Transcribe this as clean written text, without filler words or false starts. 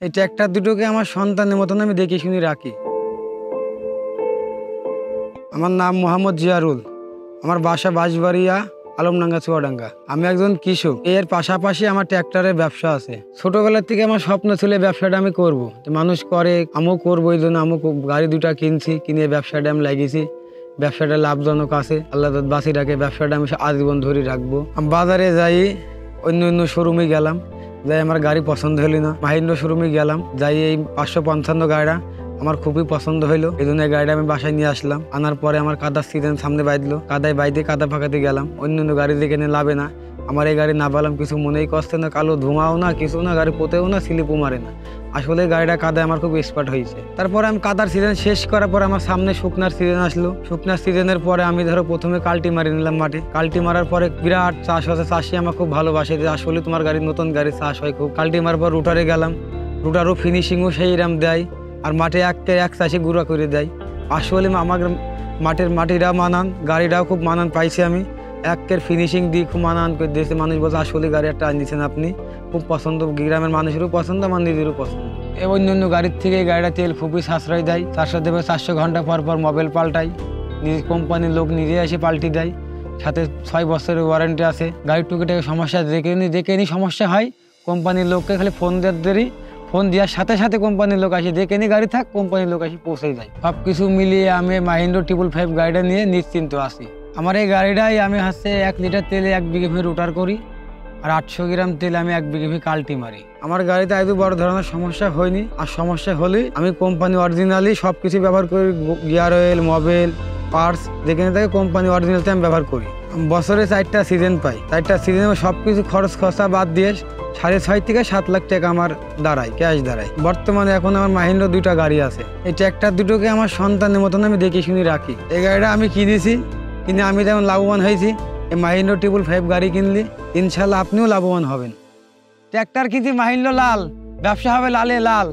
এই ট্র্যাক্টর দুটোকে আমার সন্তানের মতন আমি দেখে শুনে রাখি। আমার নাম মোহাম্মদ জিয়ারুল, আমার বাসা বাঁশবাড়িয়া, আলমডাঙ্গা, চুয়াডাঙ্গা। আমি একজন কৃষক। এর পাশাপাশি আমার ট্র্যাক্টরের ব্যবসা আছে। ছোটবেলার থেকে আমার স্বপ্ন ছিল এই ব্যবসাটা আমি করব। মানুষ করে, আমিও করবো। এই জন্য আমি গাড়ি দুটা কিনছি, কিনে ব্যবসাটা আমি লাগিয়েছি। ব্যবসাটা লাভজনক আছে, আল্লাহ বাঁচি রাখে। ব্যবসাটা আমি আজীবন ধরে রাখবো। আমি বাজারে যাই, অন্য শোরুমে গেলাম, যাই আমার গাড়ি পছন্দ হলো না, মাহিন্দ্র শোরুমে গেলাম, যাই এই 555 গাড়িটা আমার খুবই পছন্দ হইলো। এই জন্য এই গাড়িটা আমি বাসায় নিয়ে আসলাম। আনার পরে আমার কাদার সিজন সামনে বাঁধলো, কাদায় বাইতে কাদা ফাঁকাতে গেলাম। অন্য গাড়ি দেখে নিয়ে লাভে না। আমার এই গাড়ি না পেলাম, কিছু মনেই কষ্ট না, কালো ধোঁয়াও না, কিছু না, গাড়ি পোতেও না, স্লিপও মারে না। আসলে গাড়িটা কাদায় আমার খুব এক্সপার্ট হয়েছে। তারপরে আমি কাদার সিজন শেষ করার পর আমার সামনে শুকনার সিজন আসলো। শুকনার সিজনের পরে আমি প্রথমে কাল্টি মারি নিলাম মাঠে। কাল্টি মারার পরে বিরাট চাষ হচ্ছে, চাষি আমার খুব ভালোবাসে যে আসলে তোমার গাড়ি নতুন গাড়ি চাষ হয় খুব। কাল্টি মারার পর রুটারে গেলাম, রুটারও ফিনিশিংও সেই রাম দেয়, আর মাঠে এক চাষি গুঁড়া করে দেয়। আসলে আমার মাটিরা মানান, গাড়িটাও খুব মানান পাইছি আমি। একের ফিনিশিং দিয়ে খুব মানান করে দিয়েছে। মানুষ বলছে আসলে গাড়ি একটা আনিয়েছেন আপনি, খুব পছন্দ, গ্রামের মানুষেরও পছন্দ, আমার নিজেরও পছন্দ। অন্য গাড়ির থেকে গাড়িটা তেল খুবই সাশ্রয় দেয়। 400 ঘন্টা পর পর মোবাইল পাল্টাই, কোম্পানির লোক নিজে এসে পাল্টি দেয়, সাথে 6 বছরের ওয়ারেন্টি আছে। গাড়ির টুকিটাকে সমস্যা দেখে নি সমস্যা হয়, কোম্পানির লোককে খালি ফোন দেওয়ার ফোন দেওয়ার সাথে সাথে কোম্পানির লোক আসে, দেখে নি গাড়ি থাক, কোম্পানির লোক আসে পৌঁছে যায়। সব কিছু মিলিয়ে আমি মাহিন্দ্র 555 গাড়িটা নিয়ে নিশ্চিন্ত আছি। আমার এই গাড়িটাই আমি 1 লিটার তেলে 1 বিঘে রুটার করি, আর 800 গ্রাম তেলে আমি 1 বিঘে কাল্টি মারি। আমার গাড়িতে আজ বড় ধরনের সমস্যা হয়নি, আর সমস্যা হলে আমি কোম্পানি অরিজিনালি সব কিছু ব্যবহার করি। গিয়ার অয়েল, মোবিল, পার্টস যেখানে থাকে কোম্পানি অরিজিনালতে আমি ব্যবহার করি। বছরে 4টা সিজন পাই। 4টা সিজনে সব কিছু খরচ খরচা বাদ দিয়ে 6.5 থেকে 7 লাখ টাকা আমার দাঁড়ায়, ক্যাশ দাঁড়ায়। বর্তমানে এখন আমার মাহিন্দ্র 2টা গাড়ি আছে। এই ট্র্যাক্টর দুটোকে আমার সন্তানের মতন আমি দেখে শুনে রাখি। এই গাড়িটা আমি কিনেছি, কিনে আমি যেমন লাভবান হয়েছি, এই মাহিন্দ্র 555 গাড়ি কিনলে ইনশাল্লাহ আপনিও লাভবান হবেন। ট্র্যাক্টর কিনছি মাহিন্দ্র লাল, ব্যবসা হবে লালে লাল।